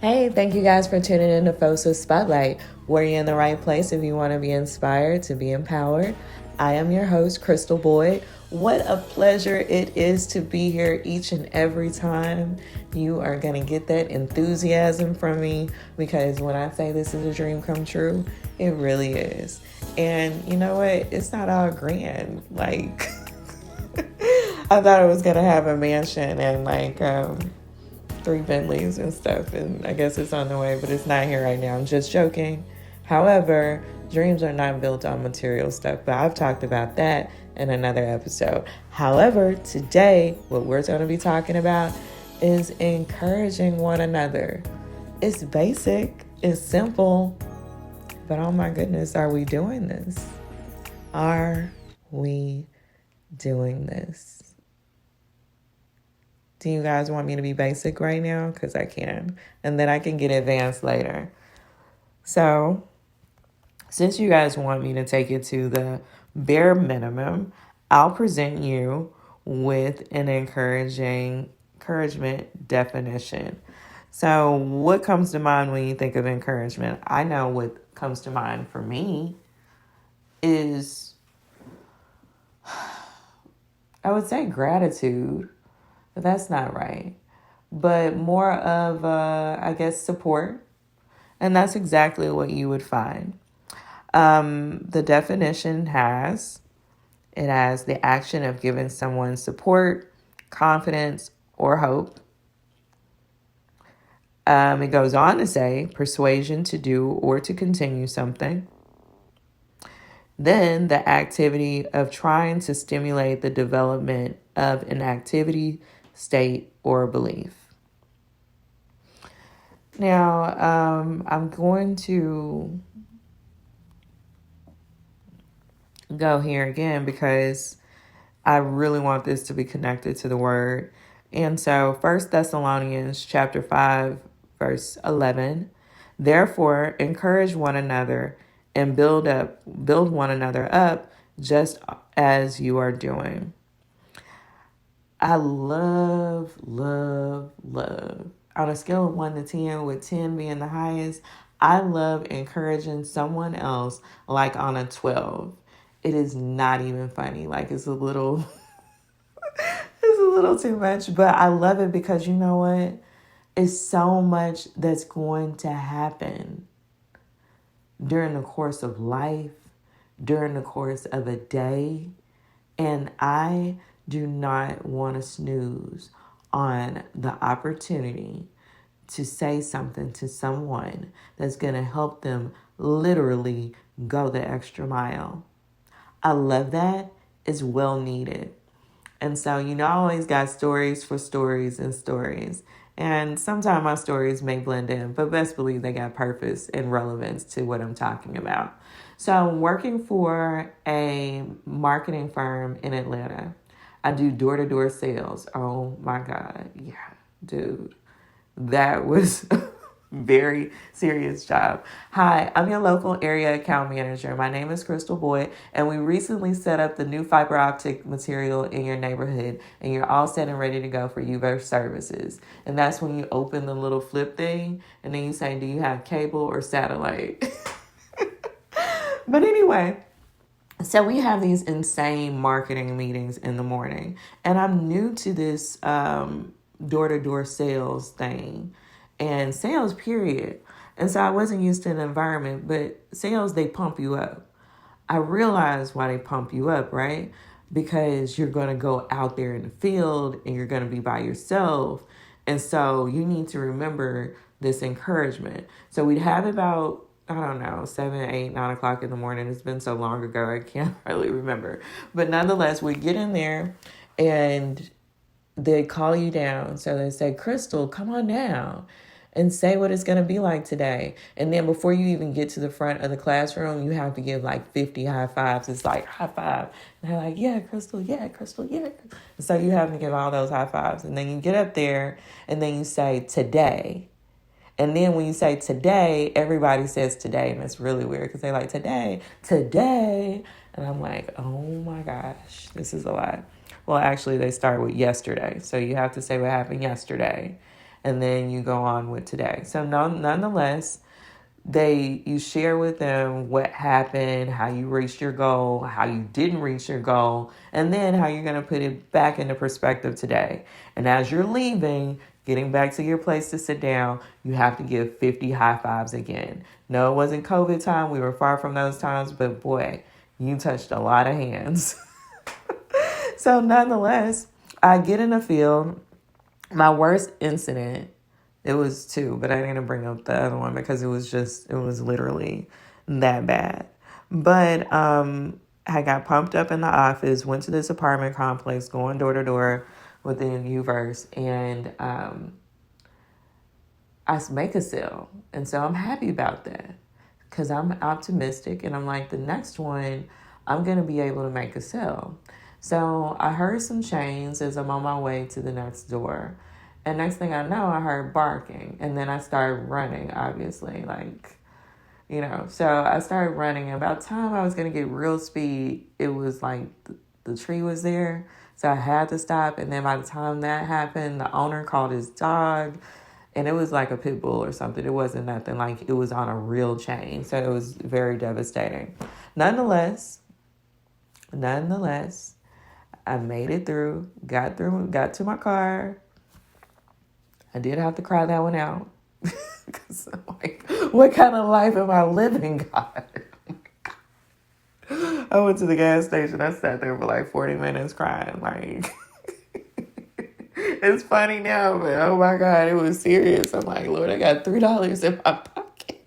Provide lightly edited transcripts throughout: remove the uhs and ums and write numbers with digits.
Hey, thank you guys for tuning in to FOSA Spotlight, where you're in the right place if you want to be inspired, to be empowered. I am your host, Crystal Boyd. What a pleasure it is to be here each and every time. You are going to get that enthusiasm from me because when I say this is a dream come true, it really is. And you know what? It's not all grand. Like, I thought I was going to have a mansion and 3 Bentleys and stuff, and I guess it's on the way, but it's not here right now. I'm just joking. However, dreams are not built on material stuff, but I've talked about that in another episode. However, today, what we're going to be talking about is encouraging one another. It's basic, it's simple, but oh my goodness, are we doing this? Are we doing this? Do you guys want me to be basic right now? Because I can. And then I can get advanced later. So, since you guys want me to take it to the bare minimum, I'll present you with an encouragement definition. So, what comes to mind when you think of encouragement? I know what comes to mind for me is, I would say gratitude. But that's not right. But more of, I guess, support. And that's exactly what you would find. The definition has the action of giving someone support, confidence, or hope. It goes on to say persuasion to do or to continue something. Then the activity of trying to stimulate the development of an activity, state, or belief. Now, I'm going to go here again because I really want this to be connected to the word. And so 1 Thessalonians chapter 5, verse 11, therefore encourage one another and build one another up just as you are doing. I love. On a scale of 1 to 10, with 10 being the highest, I love encouraging someone else like on a 12. It is not even funny. Like it's a little too much, but I love it because you know what? It's so much that's going to happen during the course of life, during the course of a day, and I do not want to snooze on the opportunity to say something to someone that's going to help them literally go the extra mile. I love that. It's well needed. And so, I always got stories for stories and stories. And sometimes my stories may blend in, but best believe they got purpose and relevance to what I'm talking about. So I'm working for a marketing firm in Atlanta. I do door-to-door sales. Oh my God. Yeah, dude. That was a very serious job. Hi, I'm your local area account manager. My name is Crystal Boyd, and we recently set up the new fiber optic material in your neighborhood, and you're all set and ready to go for UVerse services. And that's when you open the little flip thing, and then you say, do you have cable or satellite? But anyway, so we have these insane marketing meetings in the morning, and I'm new to this door-to-door sales thing and sales period. And so I wasn't used to an environment, but sales, they pump you up. I realize why they pump you up, right? Because you're going to go out there in the field and you're going to be by yourself. And so you need to remember this encouragement. So we'd have about 7, 8, 9 o'clock in the morning. It's been so long ago, I can't really remember. But nonetheless, we get in there and they call you down. So they say, Crystal, come on down and say what it's going to be like today. And then before you even get to the front of the classroom, you have to give 50 high fives. It's like high five. And they're like, yeah, Crystal, yeah, Crystal, yeah. So you have to give all those high fives. And then you get up there and then you say today. And then when you say today, everybody says today. And it's really weird because they're like, today. And I'm like, oh my gosh, this is a lot. Well, actually, they start with yesterday. So you have to say what happened yesterday. and then you go on with today. So nonetheless, you share with them what happened, how you reached your goal, how you didn't reach your goal, and then how you're going to put it back into perspective today. And as you're leaving, getting back to your place to sit down, you have to give 50 high fives again. No, it wasn't COVID time. We were far from those times, but boy, you touched a lot of hands. So nonetheless, I get in the field. My worst incident, it was two, but I didn't bring up the other one because it was literally that bad. But I got pumped up in the office, went to this apartment complex, going door to door within Uverse, and I make a sale. And so I'm happy about that because I'm optimistic, and I'm like, the next one, I'm going to be able to make a sale. So I heard some chains as I'm on my way to the next door. And next thing I know, I heard barking. And then I started running, obviously. So I started running. And about the time I was going to get real speed, it was like the tree was there. So I had to stop. And then by the time that happened, the owner called his dog. And it was like a pit bull or something. It wasn't nothing like it was on a real chain. So it was very devastating. Nonetheless, I made it through, got to my car. I did have to cry that one out. Because I'm like, what kind of life am I living, God? I went to the gas station. I sat there for like 40 minutes crying. Like, it's funny now, but oh my God, it was serious. I'm like, Lord, I got $3 in my pocket.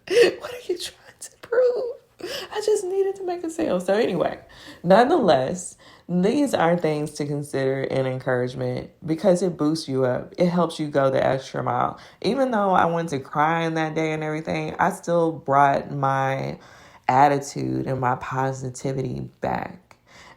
What are you trying to prove? I just needed to make a sale. So anyway, nonetheless, these are things to consider in encouragement because it boosts you up. It helps you go the extra mile. Even though I went to crying that day and everything, I still brought my attitude and my positivity back.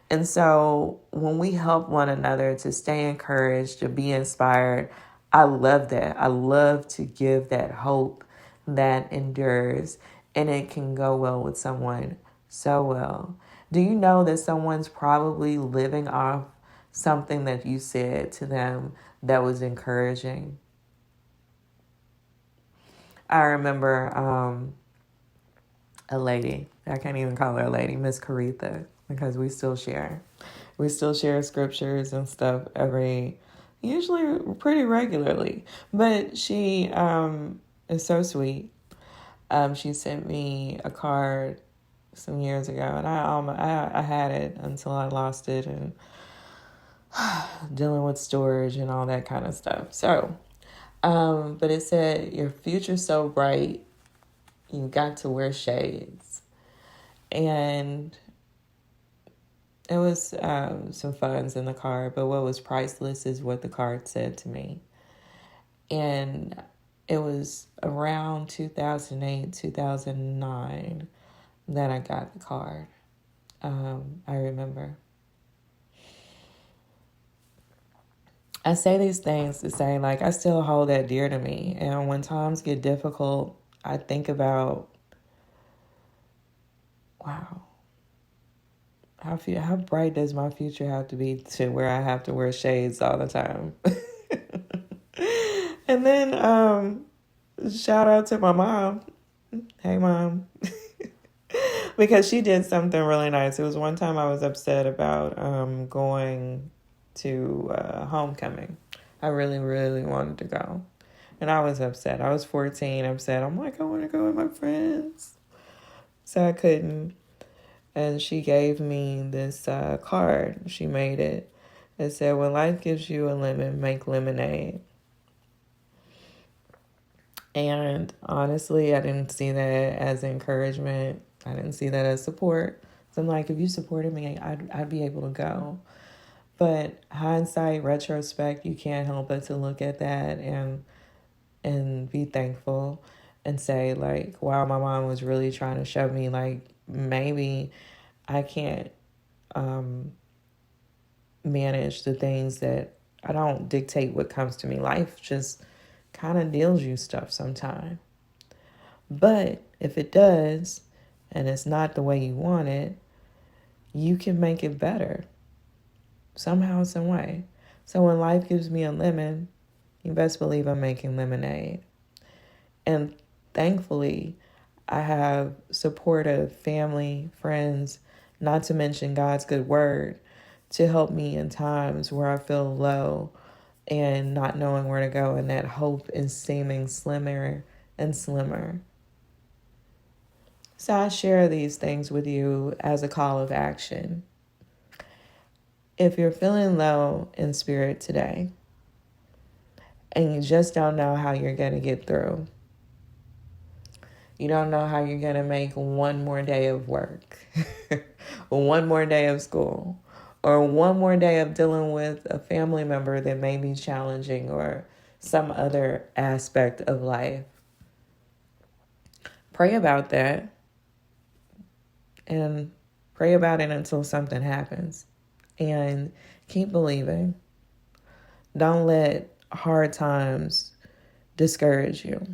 And so when we help one another to stay encouraged, to be inspired, I love that. I love to give that hope that endures, and it can go well with someone so well. Do you know that someone's probably living off something that you said to them that was encouraging? I remember a lady, I can't even call her a lady, Miss Caritha, because we still share. We still share scriptures and stuff usually pretty regularly. But she is so sweet. She sent me a card some years ago, and I had it until I lost it, and dealing with storage and all that kind of stuff. So, but it said, "Your future's so bright, you got to wear shades," and it was some funds in the card. But what was priceless is what the card said to me, and it was around 2008, 2009 that I got the card. I remember. I say these things to say, like, I still hold that dear to me. And when times get difficult, I think about, wow, how bright does my future have to be to where I have to wear shades all the time? And then shout out to my mom. Hey, Mom. Because she did something really nice. It was one time I was upset about going to homecoming. I really, really wanted to go. And I was upset. I was 14, upset. I'm like, I want to go with my friends. So I couldn't. And she gave me this card. She made it. It said, when life gives you a lemon, make lemonade. And honestly, I didn't see that as encouragement. I didn't see that as support. So I'm like, if you supported me, I'd be able to go. But hindsight, retrospect, you can't help but to look at that and be thankful and say, like, wow, my mom was really trying to show me, like, maybe I can't manage the things that I don't dictate what comes to me. Life just kind of deals you stuff sometimes. But if it does, and it's not the way you want it, you can make it better somehow, some way. So when life gives me a lemon, you best believe I'm making lemonade. And thankfully, I have supportive family, friends, not to mention God's good word, to help me in times where I feel low and not knowing where to go, and that hope is seeming slimmer and slimmer. So I share these things with you as a call of action. If you're feeling low in spirit today and you just don't know how you're going to get through, you don't know how you're going to make one more day of work, one more day of school, or one more day of dealing with a family member that may be challenging, or some other aspect of life, pray about that and pray about it until something happens. And keep believing. Don't let hard times discourage you.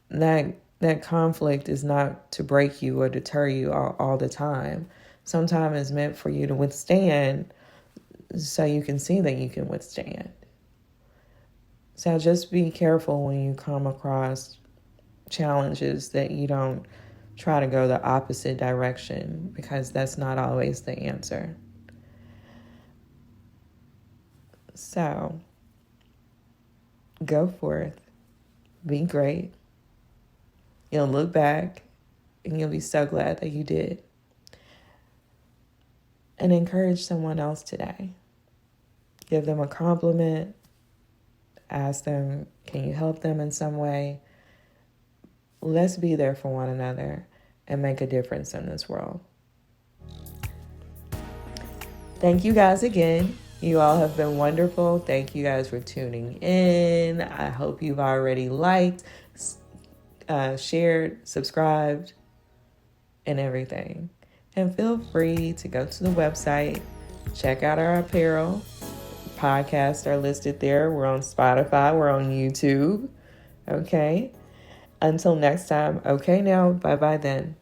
That conflict is not to break you or deter you all the time. Sometimes it's meant for you to withstand so you can see that you can withstand. So just be careful when you come across challenges that you don't try to go the opposite direction, because that's not always the answer. So go forth, be great. You'll look back and you'll be so glad that you did. And encourage someone else today. Give them a compliment. Ask them, can you help them in some way? Let's be there for one another and make a difference in this world. Thank you guys again. You all have been wonderful. Thank you guys for tuning in. I hope you've already liked, shared, subscribed, and everything. And feel free to go to the website, check out our apparel. Podcasts are listed there. We're on Spotify. We're on YouTube. Okay. Until next time. Okay now. Bye-bye then.